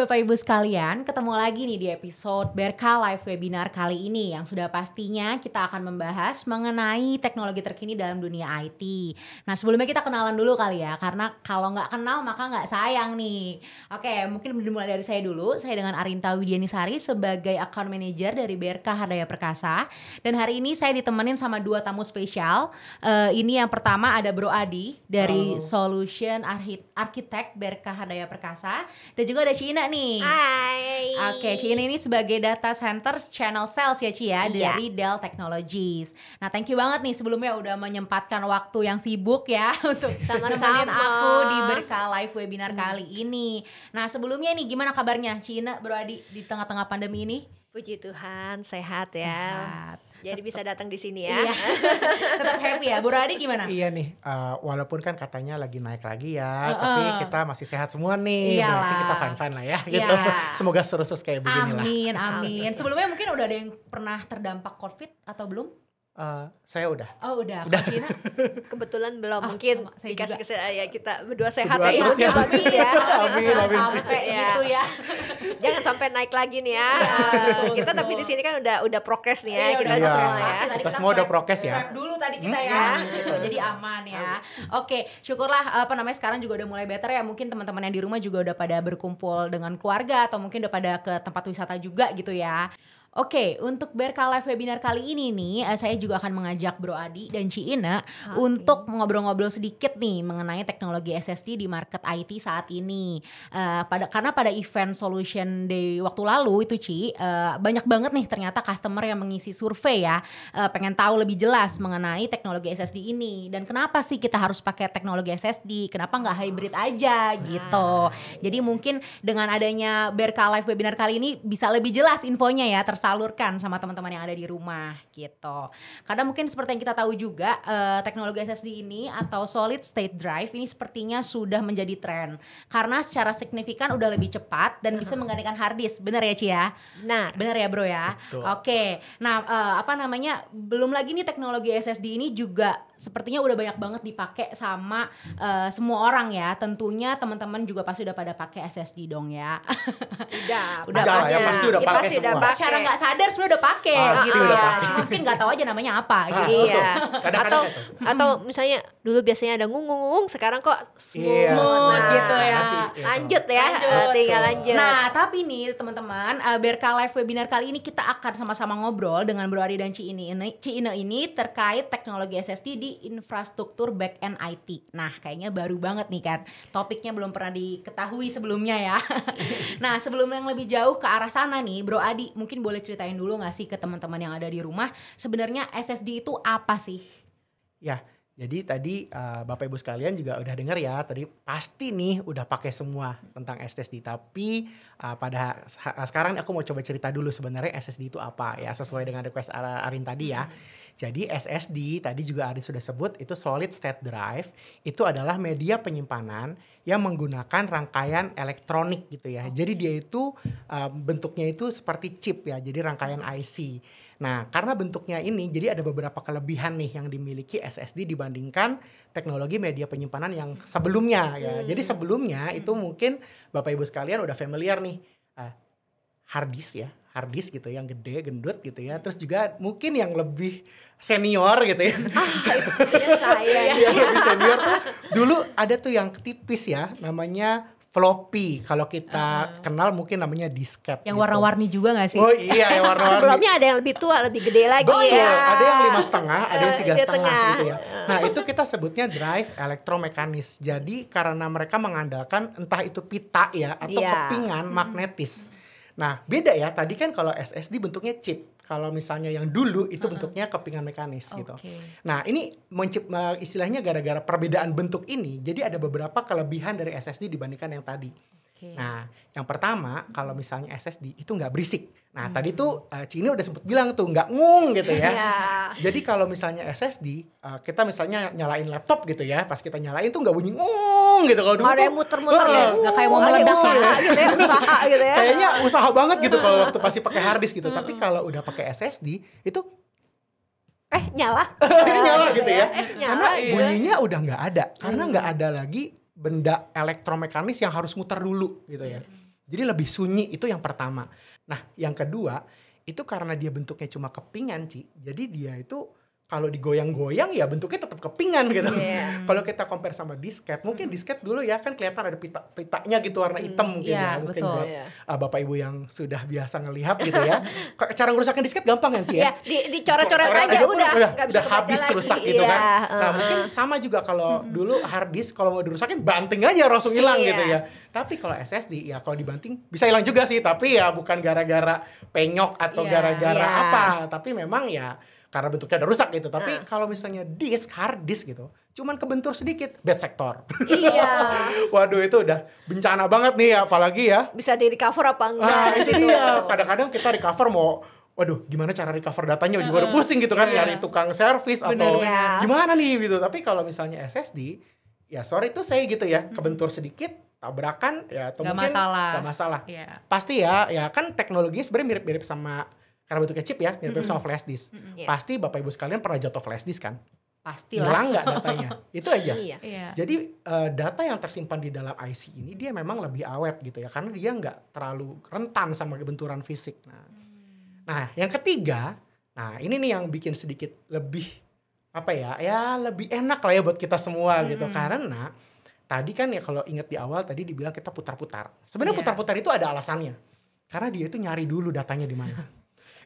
Bapak Ibu sekalian, ketemu lagi nih di episode Berka Live Webinar kali ini yang sudah pastinya kita akan membahas mengenai teknologi terkini dalam dunia IT. Nah sebelumnya kita kenalan dulu kali ya, karena kalau nggak kenal maka nggak sayang nih. Oke, mungkin dimulai dari saya dulu. Saya dengan Arinta Widyanisari sebagai Account Manager dari Berka Hardaya Perkasa. Dan hari ini saya ditemenin sama dua tamu spesial. Ini yang pertama ada Bro Adi dari Solution Architect Berka Hardaya Perkasa. Dan juga ada Ci Ina nih. Hai. Oke, Ci Ina ini sebagai Data Center Channel Sales ya Ci ya, Iya. dari Dell Technologies. Nah thank you banget nih sebelumnya udah menyempatkan waktu yang sibuk ya untuk Sama-sama. nemenin aku di Berka Live Webinar kali ini. Nah sebelumnya nih gimana kabarnya Ci Ina, Bro Adi di tengah-tengah pandemi ini? Puji Tuhan, sehat ya. Sehat. Jadi bisa datang di sini ya. Iya. Tetap happy ya. Bro Adi gimana? Iya nih, walaupun kan katanya lagi naik lagi ya, tapi kita masih sehat semua nih. Iyalah. Berarti kita fine-fine lah ya, Iya. gitu. Semoga terus kayak begini lah. Amin, amin. Sebelumnya mungkin udah ada yang pernah terdampak COVID atau belum? Saya udah. Oh udah. Kalau Ci Ina? Kebetulan belum, Ah, mungkin sama, saya dikasih juga. ya kita berdua sehat Berdua ya. terus Itu ya. bagus ya. Amin, Jangan amin, Ci. sampai Ya. gitu ya. Jangan sampai naik lagi nih ya. betul, Kita betul. tapi di sini kan udah prokes nih ya. Iya, Kita udah Iya. semua prokes ya. pasti. Tadi Kita semua udah swab- prokes ya. swab dulu tadi kita ya, Ya. gitu. Jadi aman ya. Oke, syukurlah sekarang juga udah mulai better ya. Mungkin teman-teman yang di rumah juga udah pada berkumpul dengan keluarga atau mungkin udah pada ke tempat wisata juga gitu ya. Oke, untuk Berka Live Webinar kali ini nih, saya juga akan mengajak Bro Adi dan Ci Ina untuk ngobrol-ngobrol sedikit nih mengenai teknologi SSD di market IT saat ini. Karena pada event Solution Day waktu lalu itu Ci, banyak banget nih ternyata customer yang mengisi survei ya, pengen tahu lebih jelas mengenai teknologi SSD ini dan kenapa sih kita harus pakai teknologi SSD, kenapa nggak hybrid aja gitu. Jadi mungkin dengan adanya Berka Live Webinar kali ini bisa lebih jelas infonya ya, tersalurkan sama teman-teman yang ada di rumah gitu. Karena mungkin seperti yang kita tahu juga teknologi SSD ini atau solid state drive ini sepertinya sudah menjadi tren karena secara signifikan udah lebih cepat dan bisa menggantikan hard disk. Benar ya Ci ya? Benar. Benar ya Bro ya? Betul. Oke. Nah belum lagi nih teknologi SSD ini juga sepertinya udah banyak banget dipakai sama semua orang ya. Tentunya teman-teman juga pasti udah pada pakai SSD dong ya. Udah Udah lah ya, pasti udah Itu pakai pasti udah semua. pakai. Secara nggak sadar sebenarnya udah pakai Pasti gitu udah ya. pakai. Cuma mungkin nggak tahu aja namanya apa gitu. Iya. Kadang-kadang Atau misalnya dulu biasanya ada ngung-ngung, sekarang kok smooth. Iya, smooth Nah, gitu ya. Nanti, Lanjut ya. Lanjut. Tinggal lanjut. Nah tapi nih teman-teman, Berka Live Webinar kali ini kita akan sama-sama ngobrol dengan Bro Adi dan Ci Ina ini terkait teknologi SSD di infrastruktur back-end IT. Nah kayaknya baru banget nih kan, topiknya belum pernah diketahui sebelumnya ya. Nah sebelum yang lebih jauh ke arah sana nih, Bro Adi mungkin boleh ceritain dulu gak sih ke teman-teman yang ada di rumah, sebenarnya SSD itu apa sih? Ya, jadi tadi Bapak Ibu sekalian juga udah dengar ya, tadi pasti nih udah pakai semua tentang SSD. Tapi sekarang aku mau coba cerita dulu sebenarnya SSD itu apa ya, sesuai dengan request Arin tadi ya. Jadi SSD tadi juga Arin sudah sebut itu solid state drive, itu adalah media penyimpanan yang menggunakan rangkaian elektronik gitu ya. Jadi dia itu bentuknya itu seperti chip ya, jadi rangkaian IC. Nah, karena bentuknya ini, jadi ada beberapa kelebihan nih yang dimiliki SSD dibandingkan teknologi media penyimpanan yang sebelumnya ya. Jadi sebelumnya itu mungkin Bapak Ibu sekalian udah familiar nih, hard disk gitu yang gede, gendut gitu ya. Terus juga mungkin yang lebih senior gitu ya. saya. Yang lebih senior tuh dulu ada tuh yang tipis ya, namanya floppy. Kalau kita kenal mungkin namanya disket. Yang gitu. warna-warni juga gak sih? Oh iya, yang warna-warni. Sebelumnya ada yang lebih tua, lebih gede lagi Betul, ya. ada yang 5,5, ada yang 3,5 tengah. gitu ya. Nah itu kita sebutnya drive elektromekanis. Jadi karena mereka mengandalkan entah itu pita ya atau Iya. kepingan magnetis. Nah beda ya, tadi kan kalau SSD bentuknya chip. Kalau misalnya yang dulu itu bentuknya kepingan mekanis gitu. Oke. Nah ini istilahnya gara-gara perbedaan bentuk ini, jadi ada beberapa kelebihan dari SSD dibandingkan yang tadi. Oke. Nah yang pertama kalau misalnya SSD itu nggak berisik. Nah tadi tuh Cini udah sempet bilang tuh nggak ngung gitu ya. Iya. Jadi kalau misalnya SSD kita misalnya nyalain laptop gitu ya, pas kita nyalain tuh nggak bunyi ngung gitu. Kalau dulu Ada yang tuh muter-muter ya. Nggak kayak mau Ada meledak usaha ya. gitu ya, usaha gitu ya. kayaknya usaha banget gitu kalau waktu pasti pakai hard disk gitu. Tapi kalau udah pakai SSD itu Nyala. nyala gitu ya. Nyala Karena gitu. bunyinya udah nggak ada. Karena nggak ada lagi benda elektromekanis yang harus muter dulu gitu ya. Jadi lebih sunyi, itu yang pertama. Nah, yang kedua, itu karena dia bentuknya cuma kepingan, Ci. Jadi dia itu kalau digoyang-goyang ya bentuknya tetap kepingan gitu. Iya. Kalau kita compare sama disket, mungkin disket dulu ya kan kelihatan ada pitanya gitu warna hitam mungkin Iya, ya. Mungkin betul. buat Iya. Bapak Ibu yang sudah biasa ngelihat gitu ya. Cara ngerusakin disket gampang ya, Ci ya. Ya, dicoret-coret aja pun udah nggak bisa udah kebaca habis lagi. rusak gitu Iya, kan. Nah, mungkin sama juga kalau dulu hard disk kalau mau dirusakin banting aja langsung hilang Iya. gitu ya. Tapi kalau SSD ya kalau dibanting bisa hilang juga sih, tapi ya bukan gara-gara penyok atau Iya. gara-gara Iya. apa, tapi memang ya karena bentuknya udah rusak gitu. Tapi kalau misalnya hard disk gitu, cuman kebentur sedikit, bad sector. Iya. Waduh, itu udah bencana banget nih, apalagi ya. Bisa di recover apa enggak? Ah, itu gitu. dia. Kadang-kadang kita recover mau, waduh, gimana cara recover datanya juga udah pusing gitu kan, Iya. nyari tukang servis atau Bener. gimana nih gitu. Tapi kalau misalnya SSD, ya sorry tuh saya gitu ya, kebentur sedikit, tabrakan ya atau Nggak mungkin masalah. nggak masalah. Iya. Pasti ya kan teknologinya sebenarnya mirip-mirip sama, karena bentuknya chip ya, mirip-mirip sama flash disk. Iya. Pasti Bapak Ibu sekalian pernah jatuh flash disk kan? Pastilah. Hilang nggak datanya? Itu aja. Iya. Iya. Jadi data yang tersimpan di dalam IC ini dia memang lebih awet gitu ya, karena dia nggak terlalu rentan sama benturan fisik. Nah, yang ketiga, nah ini nih yang bikin sedikit lebih apa ya lebih enak lah ya buat kita semua gitu, karena tadi kan ya kalau ingat di awal tadi dibilang kita putar-putar. Sebenarnya Iya. putar-putar itu ada alasannya, karena dia itu nyari dulu datanya di mana.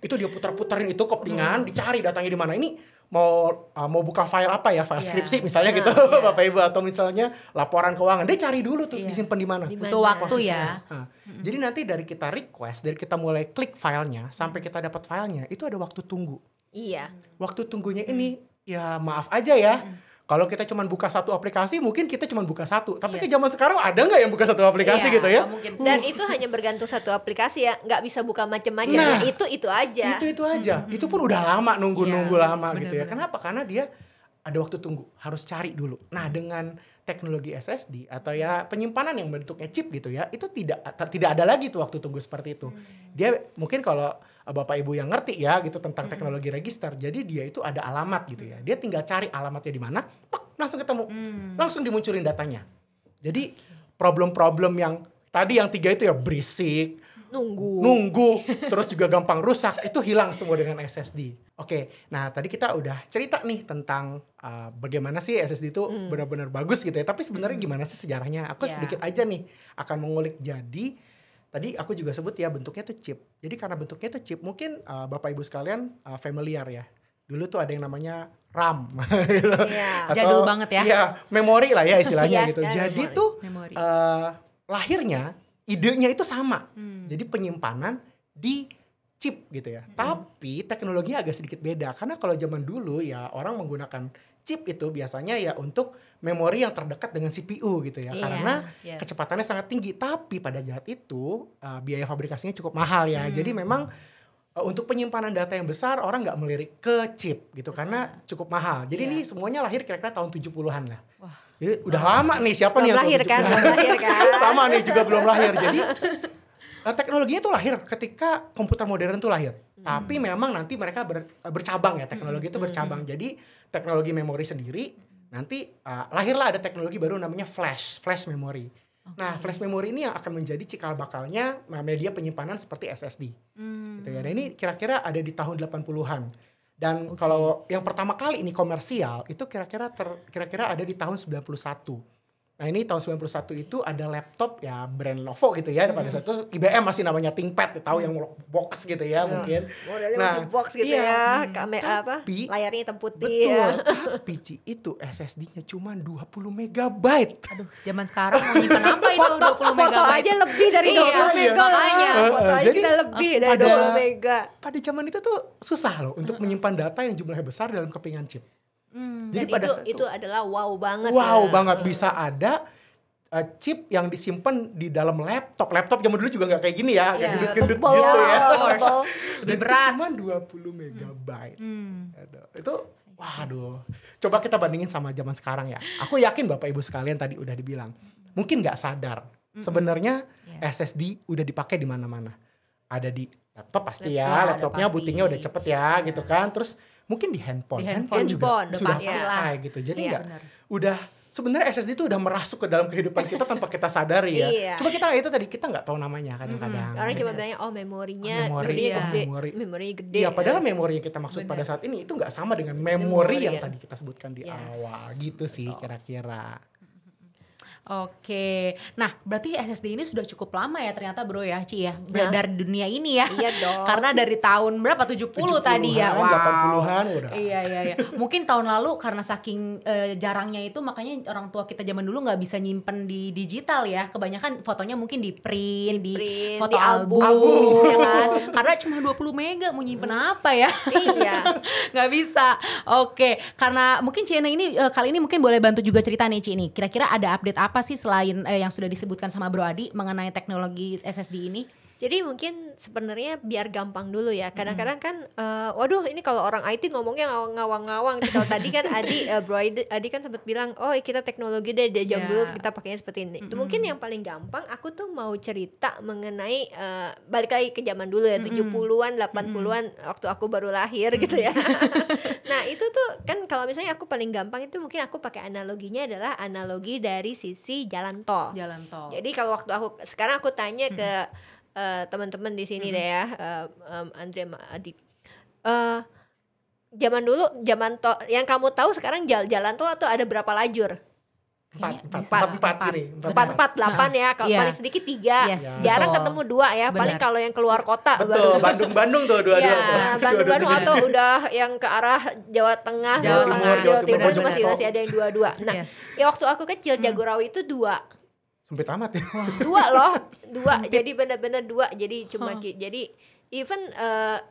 Itu dia putar-putarin itu kepingan, dicari datanya di mana. Ini mau buka file apa ya, file Iya. skripsi misalnya gitu, iya. Bapak Ibu, atau misalnya laporan keuangan, dia cari dulu tuh Iya. disimpan di mana. Di Butuh mana? waktu ya. Nah, jadi nanti dari kita request, dari kita mulai klik filenya sampai kita dapat filenya, itu ada waktu tunggu. Iya. Waktu tunggunya ini ya maaf aja ya. Kalau kita cuma buka satu aplikasi, mungkin kita cuma buka satu. Tapi ke Yes. zaman sekarang ada nggak yang buka satu aplikasi Iya, gitu ya? nggak mungkin. Dan itu hanya bergantung satu aplikasi ya, nggak bisa buka macam-macam. Nah, Ya, itu aja. Itu aja. Itu pun udah lama nunggu-nunggu Iya, lama gitu ya. bener-bener. Kenapa? Karena dia ada waktu tunggu, harus cari dulu. Nah, dengan teknologi SSD atau ya penyimpanan yang bentuknya chip gitu ya, itu tidak ada lagi tuh waktu tunggu seperti itu. Dia mungkin kalau Bapak Ibu yang ngerti ya gitu tentang teknologi register, jadi dia itu ada alamat gitu ya. Dia tinggal cari alamatnya di mana, plak, langsung ketemu. Langsung dimunculin datanya. Jadi problem-problem yang tadi yang 3 itu ya berisik, nunggu, terus juga gampang rusak, itu hilang semua dengan SSD. Oke, nah tadi kita udah cerita nih tentang bagaimana sih SSD itu benar-benar bagus gitu ya. Tapi sebenarnya gimana sih sejarahnya? Aku Ya. sedikit aja nih akan mengulik. Jadi tadi aku juga sebut ya bentuknya tuh chip. Jadi karena bentuknya tuh chip, mungkin Bapak Ibu sekalian familiar ya. Dulu tuh ada yang namanya RAM. gitu. Iya. Jadul banget ya. Iya, memori lah ya istilahnya Iya, gitu. sekarang Jadi memori. tuh Memori. lahirnya idenya itu sama. Jadi penyimpanan di chip gitu ya. Tapi teknologinya agak sedikit beda. Karena kalau zaman dulu ya orang menggunakan chip itu biasanya ya untuk memori yang terdekat dengan CPU gitu ya. Iya, Karena yes. kecepatannya sangat tinggi. Tapi pada saat itu biaya fabrikasinya cukup mahal ya. Jadi memang untuk penyimpanan data yang besar orang nggak melirik ke chip gitu. Karena cukup mahal. Jadi ini semuanya lahir kira-kira tahun 70-an lah. Jadi udah lama nih, siapa Belum nih yang lahir tahun kan? 70-an? Belum lahir kan? Sama nih, juga belum lahir. Jadi teknologinya tuh lahir ketika komputer modern tuh lahir. Tapi memang nanti mereka bercabang ya, teknologi itu bercabang. Jadi teknologi memori sendiri, nanti lahirlah ada teknologi baru namanya flash memory. Nah, flash memory ini yang akan menjadi cikal bakalnya media penyimpanan seperti SSD. Gitu ya. Dan ini kira-kira ada di tahun 80-an. Dan kalau yang pertama kali ini komersial itu kira-kira ada di tahun 91. Nah, ini tahun 91 itu ada laptop ya brand Lenovo gitu ya. Pada saat itu IBM masih namanya ThinkPad, tahu yang box gitu ya mungkin. Modelnya Nah, masih box gitu iya. ya. Tapi- Layarnya hitam putih. Betul, Ya. tapi Ci, itu SSD-nya cuma 20 megabyte. Aduh, zaman sekarang mau nyimpen apa itu 20 Foto megabyte? aja lebih dari Iya, 20 mega. makanya. Foto aja Jadi, kita lebih langsung dari ada- 20 mega. Pada zaman itu tuh susah loh untuk menyimpan data yang jumlahnya besar dalam kepingan chip. Dan Jadi pada saat itu adalah wow banget. wow ya. banget bisa ada chip yang disimpan di dalam laptop. Laptop zaman dulu juga nggak kayak gini ya, Iya, gendut-gendut tebal, gitu ya. tebal. Lebih Dan berat. itu cuma 20 megabyte. Itu waduh. Coba kita bandingin sama zaman sekarang ya. Aku yakin Bapak Ibu sekalian tadi udah dibilang. Mungkin nggak sadar. Sebenarnya SSD udah dipakai di mana-mana. Ada di laptop pasti ya. Laptop, Laptopnya udah pasti. bootingnya udah cepet ya gitu kan. Terus mungkin di handphone. Di handphone juga handphone, udah sudah pasti lah. pakai gitu. Jadi Iya, nggak benar. udah sebenarnya SSD itu udah merasuk ke dalam kehidupan kita tanpa kita sadari ya. Iya. Cuma kita itu tadi kita nggak tahu namanya kadang-kadang. Orang cuma Bener. bilangnya memorinya Memori, gede, memori. memorinya gede. Iya, padahal memori yang kita maksud pada saat ini itu nggak sama dengan memori yang ya. tadi kita sebutkan di Yes. awal gitu sih kira-kira. Oke, nah berarti SSD ini sudah cukup lama ya ternyata bro ya Ci ya, Nah. dari dunia ini ya. Iya dong. Karena dari tahun berapa 70 tadi ya. 80-an udah. Iya. Mungkin tahun lalu karena saking jarangnya itu makanya orang tua kita zaman dulu nggak bisa nyimpen di digital ya. Kebanyakan fotonya mungkin di print, di Di-print, foto di album, album. ya kan. Karena cuma 20 mega mau nyimpen apa ya? Iya. Nggak bisa. Oke, karena mungkin Ci ini kali ini mungkin boleh bantu juga cerita nih Ci ini. Kira-kira ada update apa sih selain yang sudah disebutkan sama Bro Adi mengenai teknologi SSD ini? Jadi mungkin sebenarnya biar gampang dulu ya. Kadang-kadang kan, waduh ini kalau orang IT ngomongnya ngawang-ngawang. Kalau tadi kan Bro Adi kan sempat bilang, oh kita teknologi dari jam dulu kita pakainya seperti ini. Itu mungkin yang paling gampang. Aku tuh mau cerita mengenai balik lagi ke zaman dulu ya, 70-an, 80-an waktu aku baru lahir gitu ya. Nah itu tuh kan kalau misalnya aku paling gampang itu mungkin aku pakai analoginya adalah analogi dari sisi jalan tol. Jalan tol. Jadi kalau waktu sekarang aku tanya ke teman-teman di sini deh ya, Andre sama Adik. Zaman dulu, zaman tol yang kamu tahu sekarang jalan tol atau ada berapa lajur? Empat ini. 4, 8 ya, kalau Iya. paling sedikit 3. Yes, Jarang betul. ketemu 2 ya, paling Benar. kalau yang keluar kota Betul, Bandung-Bandung tuh dua-dua. Iya, Bandung-Bandung atau udah yang ke arah Jawa Tengah, Jawa Timur, Jawa Timur itu Mojokerto. masih ada yang 2-2. Nah, Yes. ya waktu aku kecil Jagorawi itu 2. Sempit amat ya. 2 loh, 2. Jadi benar-benar 2. Jadi cuma jadi even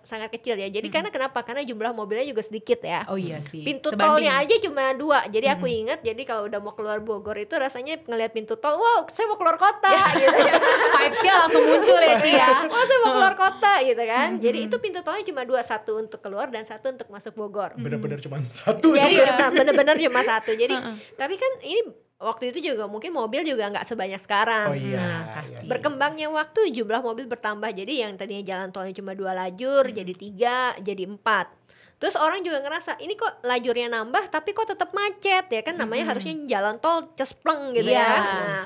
sangat kecil ya. Jadi karena kenapa? Karena jumlah mobilnya juga sedikit ya. Oh iya sih. Pintu Sebanding. tolnya aja cuma 2. Jadi aku ingat, jadi kalau udah mau keluar Bogor itu rasanya ngelihat pintu tol, wow, saya mau keluar kota gitu ya. Vibes-nya langsung muncul ya Ci ya. Oh, saya mau keluar kota gitu kan. Jadi itu pintu tolnya cuma 2, satu untuk keluar dan satu untuk masuk Bogor. Bener-bener cuma satu. Jadi juga. benar-benar cuma satu. Jadi tapi kan ini waktu itu juga mungkin mobil juga nggak sebanyak sekarang. Oh iya. Nah, iya pasti. sih. Berkembangnya waktu jumlah mobil bertambah. Jadi yang tadinya jalan tolnya cuma 2 lajur jadi 3, jadi 4. Terus orang juga ngerasa ini kok lajurnya nambah tapi kok tetap macet ya kan, namanya harusnya jalan tol cespleng gitu Iya. ya. Nah,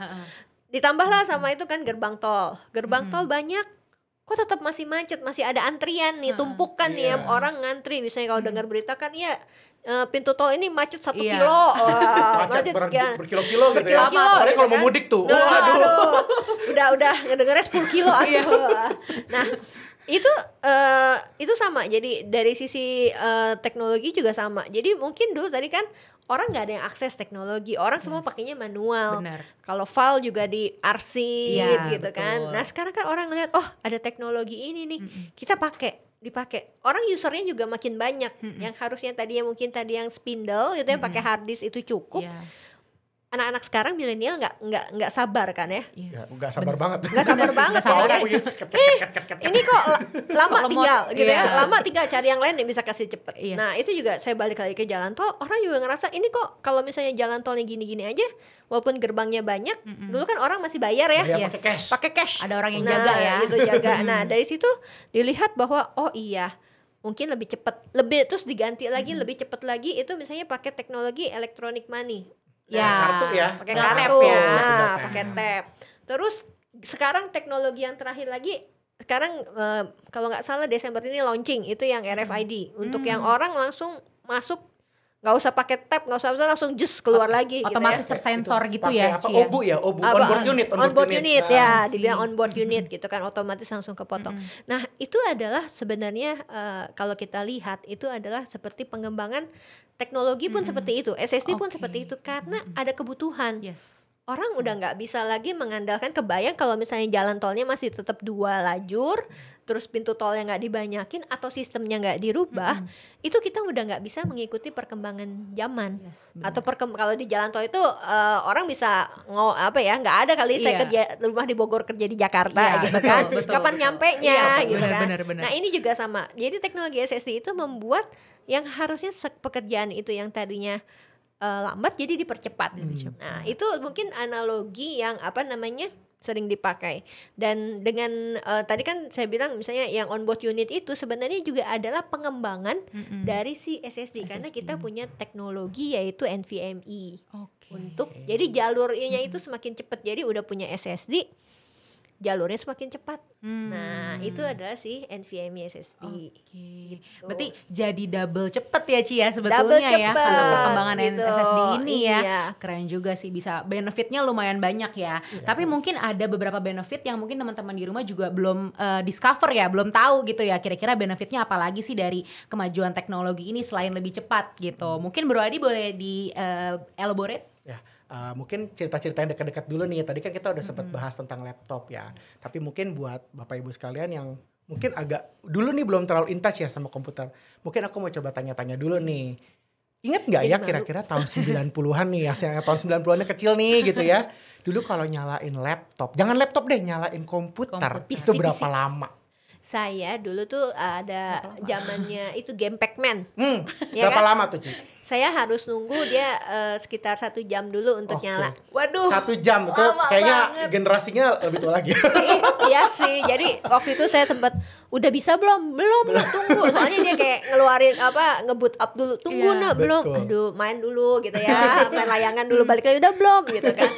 ditambahlah sama itu kan gerbang tol. Gerbang tol banyak, kok tetap masih macet, masih ada antrian nih, tumpukan nih ya, Iya. orang ngantri. Misalnya kalau dengar berita kan ya pintu tol ini macet 1 Iya. kilo, wah, Macet sekian. berkilo-kilo gitu ya. Berkilo-kilo Apalagi gitu kalau mau kan. mudik tuh. Nah, Waduh. udah ngedengernya 10 kilo aduh. Nah, itu sama. Jadi dari sisi teknologi juga sama. Jadi mungkin dulu tadi kan orang nggak ada yang akses teknologi, orang semua pakainya manual. Benar. Kalau file juga diarsip Iya, gitu betul. kan. Nah sekarang kan orang ngeliat, oh ada teknologi ini nih, kita dipakai. Orang usernya juga makin banyak. Yang harusnya tadinya mungkin yang spindle gitu yang pakai hard disk itu cukup. Iya. Anak-anak sekarang milenial nggak sabar kan ya. Ya, nggak sabar banget. Nggak sabar banget sabar. kan. Puyeng. Ini kok lama Kok lemot, tinggal gitu ya, iya. lama tinggal cari yang lain yang bisa kasih cepet. Yes. Nah itu juga saya balik lagi ke jalan tol, orang juga ngerasa ini kok kalau misalnya jalan tolnya gini-gini aja, walaupun gerbangnya banyak, dulu kan orang masih bayar ya, Bayar Yes. pakai cash. pakai cash. Ada orang yang Nah, jaga ya. gitu jaga. Nah dari situ dilihat bahwa oh iya mungkin lebih cepat, terus diganti lagi lebih cepat lagi itu misalnya pakai teknologi electronic money. Ya. Kartu ya. Pakai Nggak kartu, tap ya. nah Nggak pakai tap. tap. Terus sekarang teknologi yang terakhir lagi, sekarang kalau nggak salah Desember ini launching itu yang RFID untuk yang orang langsung masuk, nggak usah pakai tap, nggak usah langsung just keluar lagi Otomatis gitu ya. tersensor gitu Pakai ya apa? Ci ya. Obu ya, obu. Apa? Onboard unit. Onboard unit ya, Ah, dibilang sih. onboard unit gitu kan, otomatis langsung kepotong. Nah itu adalah sebenarnya kalau kita lihat itu adalah seperti pengembangan teknologi pun seperti itu, SSD pun Oke. seperti itu karena ada kebutuhan. Yes. Orang udah nggak bisa lagi mengandalkan, kebayang kalau misalnya jalan tolnya masih tetap 2 lajur, terus pintu tolnya nggak dibanyakin atau sistemnya nggak dirubah, itu kita udah nggak bisa mengikuti perkembangan zaman. Yes, benar. Atau kalau di jalan tol itu orang bisa nggak ada kali saya Iya. kerja rumah di Bogor kerja di Jakarta Iya, gitu betul, kan, betul, kapan betul. nyampenya Iya, gitu kan. benar. Nah ini juga sama. Jadi teknologi SSD itu membuat yang harusnya pekerjaan itu yang tadinya lambat jadi dipercepat. Nah itu mungkin analogi yang sering dipakai. Dan dengan tadi kan saya bilang misalnya yang onboard unit itu sebenarnya juga adalah pengembangan dari si SSD karena kita punya teknologi yaitu NVMe. Oke. untuk jadi jalurnya itu semakin cepat. Jadi udah punya SSD, jalurnya semakin cepat. Nah, itu adalah si NVMe SSD. Oke. Gitu. Berarti jadi double cepet ya Ci ya Double sebetulnya ya cepet, karena perkembangan gitu. SSD ini ya. Iya. Keren juga sih, bisa benefitnya lumayan banyak ya. Tapi mungkin ada beberapa benefit yang mungkin teman-teman di rumah juga belum discover ya, belum tahu gitu ya. Kira-kira benefitnya apa lagi sih dari kemajuan teknologi ini selain lebih cepat gitu. Mungkin Bro Adi boleh di elaborate? Ya, mungkin cerita-cerita yang dekat-dekat dulu nih. Tadi kan kita udah sempat bahas tentang laptop ya. Tapi mungkin buat Bapak Ibu sekalian yang mungkin agak dulu nih belum terlalu in touch ya sama komputer. Mungkin aku mau coba tanya-tanya dulu nih. Ingat nggak ya kira-kira tahun 90-an nih yang tahun 90-annya kecil nih gitu ya. Dulu kalau nyalain laptop, jangan laptop deh, nyalain komputer. Itu berapa lama? Saya dulu tuh ada zamannya itu game Pac-Man. Ya Berapa kan? lama tuh Ci? Saya harus nunggu dia sekitar 1 jam dulu untuk Oke. nyala. Waduh. 1 jam itu lama kayaknya banget. generasinya lebih tua lagi. Iya sih. Jadi waktu itu saya sempat udah bisa belum tunggu. Soalnya dia kayak ngeluarin nge-boot up dulu. Tunggu Iya, nak belum. betul. Aduh, main dulu gitu ya. Main layangan dulu balik lagi udah belum gitu kan.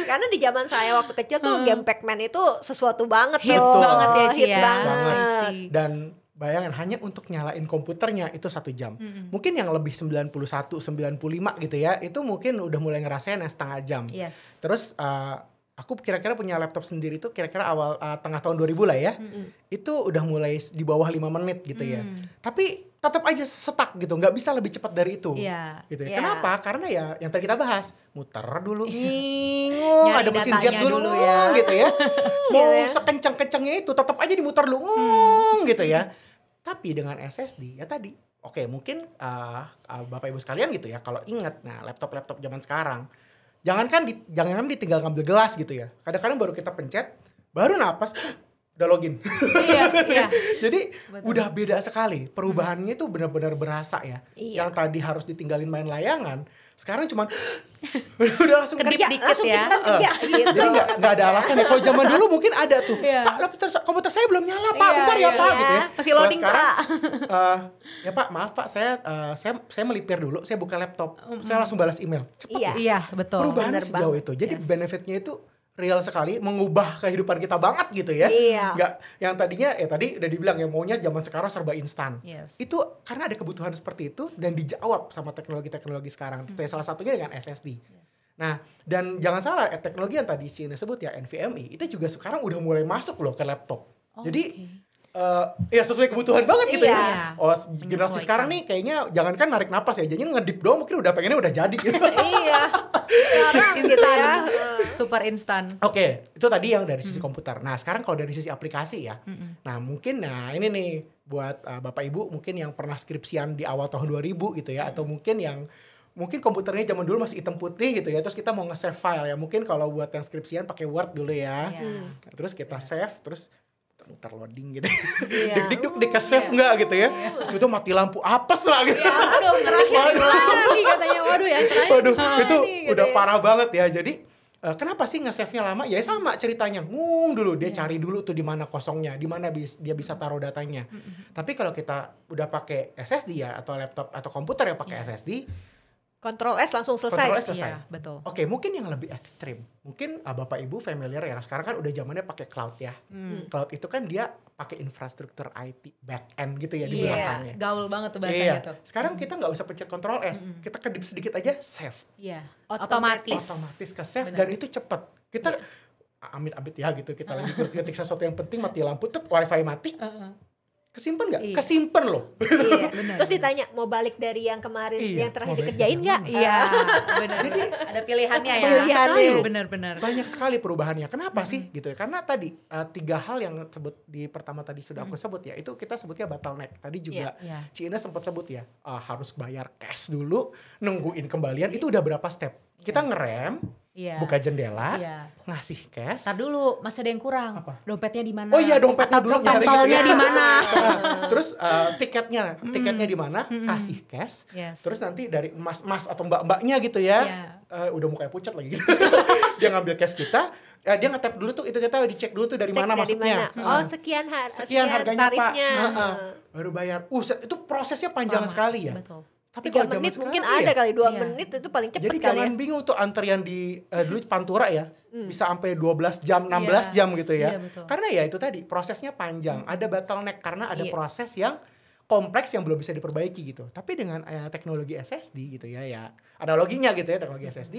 Karena di zaman saya waktu kecil tuh game Pac-Man itu sesuatu banget Hits tuh. banget ya Ci Hits ya. banget. Dan bayangin hanya untuk nyalain komputernya itu 1 jam. Mungkin yang lebih 91, 95 gitu ya, itu mungkin udah mulai ngerasain yang setengah jam. Yes. Terus aku kira-kira punya laptop sendiri itu kira-kira awal tengah tahun 2000 lah ya. Itu udah mulai di bawah 5 menit gitu ya. Tapi tetap aja stuck gitu, nggak bisa lebih cepat dari itu. Iya. Gitu ya. Iya. Kenapa? Karena ya yang tadi kita bahas, muter dulu, bingung, Nyari ada mesin datanya jet dulu, dulu ya. gitu ya. Mau Gitu ya. sekencang-kencangnya itu tetap aja dimuter dulu, gitu ya. Tapi dengan SSD ya tadi, oke mungkin Bapak Ibu sekalian gitu ya, kalau ingat, nah laptop-laptop zaman sekarang, jangan ditinggal ngambil gelas gitu ya. Kadang-kadang baru kita pencet, baru napas, udah login. Iya, iya. Jadi Betul. udah beda sekali. Perubahannya itu benar-benar berasa ya. Iya. Yang tadi harus ditinggalin main layangan, sekarang cuman udah langsung Kedip Kerja, dikit langsung ya. cepetan kerja gitu. jadi nggak ada alasan ya. Kalau zaman dulu mungkin ada tuh, Iya. Pak komputer saya belum nyala Pak, Iya, bentar ya iya, Pak iya. gitu ya. Masih Kalau loading, sekarang, Pak. ya Pak maaf Pak, saya melipir dulu, saya buka laptop, saya langsung balas email. Cepet Iya. Iya, betul. perubahannya bener sejauh banget. itu. Jadi Yes. benefitnya itu real sekali, mengubah kehidupan kita banget gitu ya. Iya. Nggak, yang tadinya tadi udah dibilang ya maunya zaman sekarang serba instan. Yes. Itu karena ada kebutuhan seperti itu dan dijawab sama teknologi-teknologi sekarang. Salah satunya dengan SSD. Nah, dan jangan salah, teknologi yang tadi Cina sebut ya NVMe itu juga sekarang udah mulai masuk loh ke laptop. Jadi ya sesuai kebutuhan banget gitu Iya. ya. Oh, generasi sekarang nih kayaknya jangankan narik napas ya, jadinya ngedip doang mungkin udah pengennya udah jadi gitu. Iya. Sekarang gitu Instan. ya. Super instan. Oke, itu tadi yang dari sisi komputer. Nah, sekarang kalau dari sisi aplikasi ya. Nah, mungkin ini nih buat Bapak Ibu mungkin yang pernah skripsian di awal tahun 2000 gitu ya, atau mungkin yang mungkin komputernya zaman dulu masih hitam putih gitu ya, terus kita mau nge-save file ya. Mungkin kalau buat yang skripsian pakai Word dulu ya. Iya. Terus kita save, terus muter loading gitu. Iya. Dik-dik di-save nggak gitu ya. Terus itu mati lampu apes lah gitu. Ya, aduh, ngerahin Lagi katanya waduh ya. Waduh, itu nih, gitu udah ya. parah banget ya. Jadi kenapa sih nge-save-nya lama? Ya sama ceritanya. Dulu dia cari dulu tuh di mana kosongnya, di mana dia bisa taruh datanya. Tapi kalau kita udah pakai SSD ya, atau laptop atau komputer yang pakai SSD, Control S langsung selesai. Control S selesai. Iya, betul. Oke, mungkin yang lebih ekstrim. Mungkin Bapak Ibu familiar ya, sekarang kan udah zamannya pakai cloud ya. Cloud itu kan dia pakai infrastruktur IT back end gitu ya di Iya, belakangnya. gaul banget tuh Iya. bahasanya tuh. Sekarang kita nggak usah pencet Control S, kita kedip sedikit aja save. Iya, Otomatis. Otomatis ke save Benar. dan itu cepet. Kita amit-amit ya gitu, kita lagi ketik sesuatu yang penting, mati lampu, wifi mati, kesimpan nggak? Iya. Kesimpan loh. Iya. Benar, Terus ditanya mau balik dari yang kemarin Iya, yang terakhir mau balik dikerjain dari nggak? Iya, benar. Jadi ada pilihannya ya. Pilihannya. Benar-benar. Banyak sekali perubahannya. Kenapa sih gitu ya? Karena tadi 3 hal yang sebut di pertama tadi sudah aku sebut ya, itu kita sebutnya bottleneck. Tadi juga Iya. Cina sempat sebut ya, harus bayar cash dulu, nungguin kembalian, itu udah berapa step? Kita ngerem, Iya. buka jendela, Iya. ngasih cash. Ntar dulu, masih ada yang kurang. Apa? Dompetnya di mana? Oh iya, dompetnya Atau dulu nyari gitu tompelnya ya. di mana? Terus tiketnya di mana? Kasih cash. Yes. Terus nanti dari mas atau mbak-mbaknya gitu ya, Iya. udah mukanya pucat lagi gitu. Dia ngambil cash kita, dia nge-tap dulu tuh, itu kita dicek dulu tuh dari Cek mana dari masuknya. mana? Oh sekian Sekian harganya tarifnya. Pak. Baru bayar. Itu prosesnya panjang Lama, sekali ya. Betul. Tapi 3 kalau zaman menit mungkin sekarang, ada iya. kali 2 Iya. menit itu paling cepat Jadi kali jangan ya. bingung tuh antrian di dulu Pantura ya, bisa sampai 12 jam, 16 Iya. jam gitu ya. Iya, betul. Karena ya itu tadi prosesnya panjang, ada bottleneck karena ada Iya. proses yang kompleks yang belum bisa diperbaiki gitu. Tapi dengan teknologi SSD gitu ya analoginya gitu ya teknologi SSD,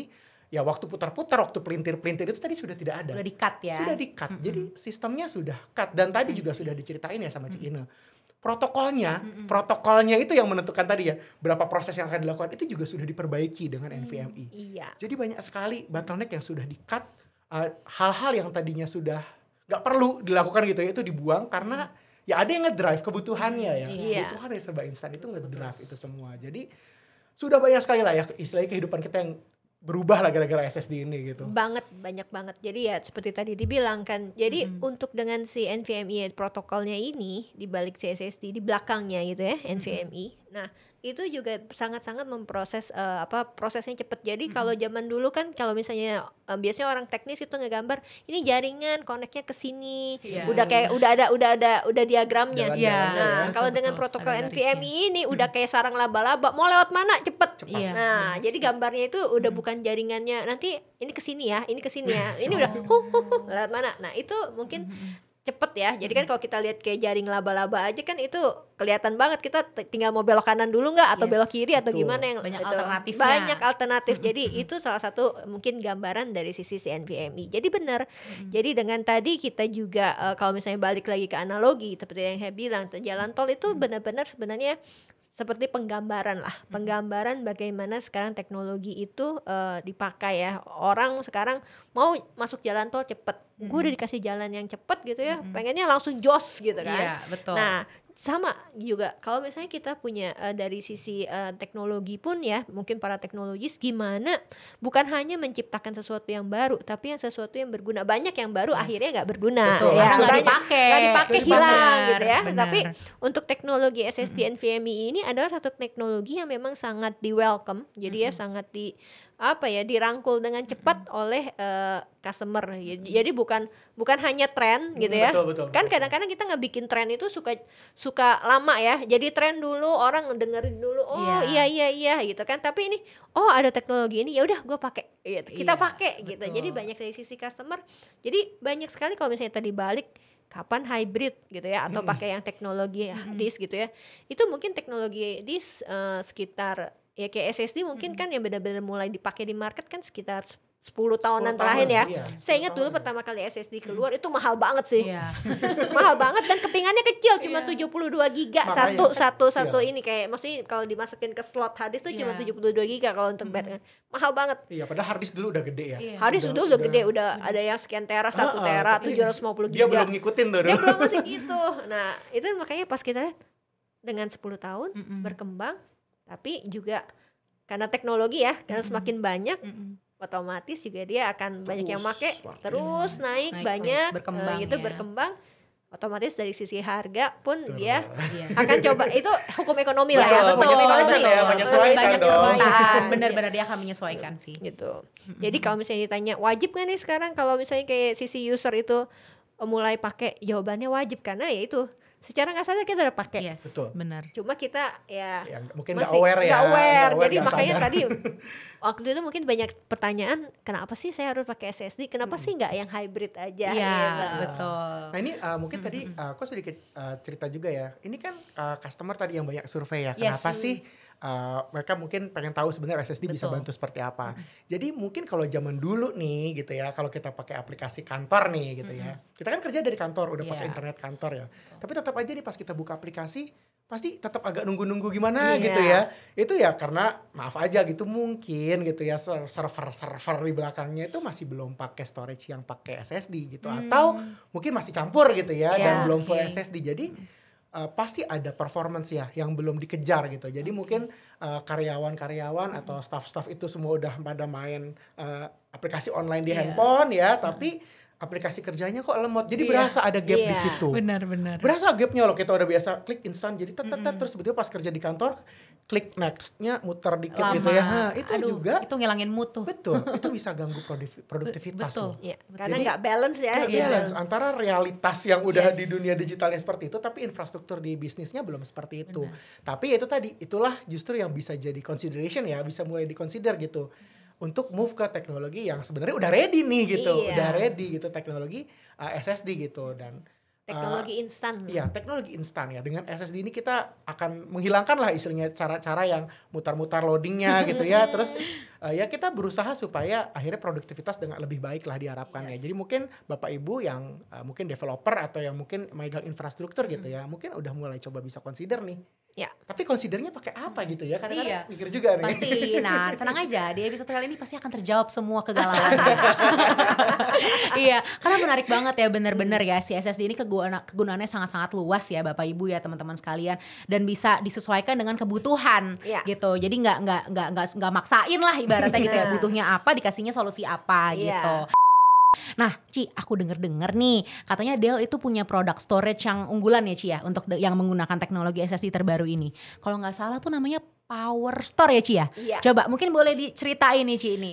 ya waktu putar-putar, waktu pelintir-pelintir itu tadi sudah tidak ada. Udah di-cut ya. Sudah di-cut. Jadi sistemnya sudah cut dan tadi juga sudah diceritain ya sama Cik Ine. Protokolnya itu yang menentukan tadi ya berapa proses yang akan dilakukan itu juga sudah diperbaiki dengan NVMe. Iya. Jadi banyak sekali bottleneck yang sudah di-cut, hal-hal yang tadinya sudah nggak perlu dilakukan gitu ya itu dibuang karena ya ada yang ngedrive kebutuhannya ya. Iya. Kebutuhan yang serba instan itu ngedrive itu semua. Jadi sudah banyak sekali lah ya istilahnya kehidupan kita yang berubah lah gara-gara SSD ini gitu. Banyak banget. Jadi ya seperti tadi dibilang kan. Jadi untuk dengan si NVMe protokolnya ini di balik si SSD di belakangnya gitu ya NVMe. Nah, itu juga sangat-sangat memproses prosesnya cepat. Jadi kalau zaman dulu kan kalau misalnya biasanya orang teknis itu ngegambar ini jaringan koneknya ke sini. Iya. Udah diagramnya. Jalan-jalan Iya. ya. Nah, kalau betul, dengan betul. protokol Ada NVMe garisnya. ini udah kayak sarang laba-laba, mau lewat mana cepet. Iya. Nah, jadi gambarnya itu udah bukan jaringannya nanti ini ke sini ya, ini ke sini ya. Ini udah lewat mana. Nah, itu mungkin cepet ya. Jadi kan kalau kita lihat kayak jaring laba-laba aja kan itu kelihatan banget kita tinggal mau belok kanan dulu nggak atau Yes, belok kiri atau betul. gimana yang Banyak itu. alternatifnya. Banyak alternatif. Jadi itu salah satu mungkin gambaran dari sisi si NVMe. Jadi benar. Jadi dengan tadi kita juga kalau misalnya balik lagi ke analogi seperti yang saya bilang jalan tol itu benar-benar sebenarnya seperti penggambaran lah, penggambaran bagaimana sekarang teknologi itu dipakai ya. Orang sekarang mau masuk jalan tol cepet, gue udah dikasih jalan yang cepet gitu ya, pengennya langsung jos gitu kan. Iya, betul. Nah, sama juga kalau misalnya kita punya dari sisi teknologi pun ya, mungkin para teknologis gimana bukan hanya menciptakan sesuatu yang baru, tapi yang sesuatu yang berguna. Banyak yang baru akhirnya nggak berguna. Betul. Ya, Karena nggak banyak dipakai. nggak dipakai, Nggak hilang dipakai. gitu ya. Benar. Tapi untuk teknologi SSD NVMe ini adalah satu teknologi yang memang sangat di welcome. Jadi ya sangat dirangkul dengan cepat oleh customer. Jadi bukan hanya tren gitu ya. Betul. Kan kadang-kadang kita ngebikin tren itu suka lama ya. Jadi tren dulu orang dengerin dulu, oh Iya. iya gitu kan. Tapi ini ada teknologi ini, ya udah gue pakai. Gitu. Kita Iya, pakai gitu. betul. Jadi banyak dari sisi customer. Jadi banyak sekali kalau misalnya tadi balik kapan hybrid gitu ya atau pakai yang teknologi disk gitu ya. Itu mungkin teknologi disk sekitar ya kayak SSD mungkin kan yang benar-benar mulai dipakai di market kan sekitar 10 tahunan 10 terakhir tahun, ya. iya, Saya ingat 10 dulu tahun. pertama kali SSD keluar itu mahal banget sih. Iya. Mahal banget dan kepingannya kecil cuma 72 giga Makanya satu kecil. ini kayak maksudnya kalau dimasukin ke slot hard disk tuh cuma Iya. 72 giga kalau untuk bed kan. Mahal banget. Iya, padahal hard disk dulu udah gede ya. Iya. Hard disk udah gede, udah ada yang sekian tera, 1 tera, Tapi 750 Dia giga. belum ngikutin tuh. Dia dulu. belum masih gitu. Nah, itu makanya pas kita lihat dengan 10 tahun berkembang, tapi juga karena teknologi ya, karena semakin banyak otomatis juga dia akan banyak yang make Terus, terus naik Naik, banyak berkembang gitu ya. berkembang otomatis dari sisi harga pun Betul. dia Iya. akan coba itu hukum ekonomi lah ya Betul, menyesuaikan ya, menyesuaikan Banyak dong. menyesuaikan. Benar-benar dia akan menyesuaikan sih. gitu. Jadi kalau misalnya ditanya wajib nggak nih sekarang kalau misalnya kayak sisi user itu mulai pakai, jawabannya wajib karena ya itu secara nggak sadar kita udah pakai. Yes, Betul. benar. Cuma kita ya Ya, mungkin nggak masih aware ya. nggak aware. Jadi nggak makanya sadar. tadi waktu itu mungkin banyak pertanyaan kenapa sih saya harus pakai SSD, kenapa sih nggak yang hybrid aja Iya, gitu. betul. Nah ini mungkin tadi aku sedikit cerita juga ya. Ini kan customer tadi yang banyak survei ya. Yes. Kenapa sih mereka mungkin pengen tahu sebenarnya SSD bisa Betul. bantu seperti apa. Jadi mungkin kalau zaman dulu nih gitu ya, kalau kita pakai aplikasi kantor nih gitu ya. Kita kan kerja dari kantor, udah pakai Iya. internet kantor ya. Tapi tetap aja nih pas kita buka aplikasi pasti tetap agak nunggu-nunggu gimana Iya. gitu ya. Itu ya karena maaf aja gitu mungkin gitu ya server di belakangnya itu masih belum pakai storage yang pakai SSD gitu atau mungkin masih campur gitu ya Iya, dan belum full oke. SSD. Jadi pasti ada performance ya yang belum dikejar gitu. Jadi mungkin karyawan-karyawan atau staff-staff itu semua udah pada main aplikasi online di Iya. handphone ya, tapi aplikasi kerjanya kok lemot. Jadi Iya. berasa ada gap di Iya. situ. Benar. Berasa gapnya loh, kita udah biasa klik instan jadi terus tiba-tiba pas kerja di kantor klik next-nya muter dikit Lama. gitu ya. Nah, itu Aduh, juga itu ngilangin mood tuh. betul, itu bisa ganggu produktivitas Betul. loh. Iya, karena Jadi, nggak balance ya. Nggak gitu. balance antara realitas yang udah Yes. di dunia digitalnya seperti itu, tapi infrastruktur di bisnisnya belum seperti itu. Tapi itu tadi, itulah justru yang bisa jadi consideration ya, bisa mulai diconsider gitu. Untuk move ke teknologi yang sebenarnya udah ready nih gitu, Iya. udah ready gitu teknologi SSD gitu dan Teknologi instan. iya, teknologi instan ya. Dengan SSD ini kita akan menghilangkan lah istilahnya cara-cara yang mutar-mutar loadingnya gitu ya. Terus ya kita berusaha supaya akhirnya produktivitas dengan lebih baik lah diharapkan ya. Jadi mungkin Bapak Ibu yang mungkin developer atau yang mungkin megang infrastruktur gitu ya, mungkin udah mulai coba bisa consider nih. Ya. Tapi considernya pakai apa gitu ya? Kadang-kadang Iya. mikir juga nih. Pasti. Nah, tenang aja, di episode kali ini pasti akan terjawab semua kegalauan. Iya, karena menarik banget ya, bener-bener ya, si SSD ini kegunaannya sangat-sangat luas ya Bapak Ibu ya teman-teman sekalian, dan bisa disesuaikan dengan kebutuhan Iya. gitu. Jadi nggak maksain lah ibaratnya gitu ya, butuhnya apa dikasihnya solusi apa Iya. gitu. Nah, Ci, aku denger nih, katanya Dell itu punya produk storage yang unggulan ya, Ci ya, untuk yang menggunakan teknologi SSD terbaru ini. Kalau nggak salah tuh namanya Power Store ya, Ci ya? Iya. Coba mungkin boleh diceritain nih, Ci, ini.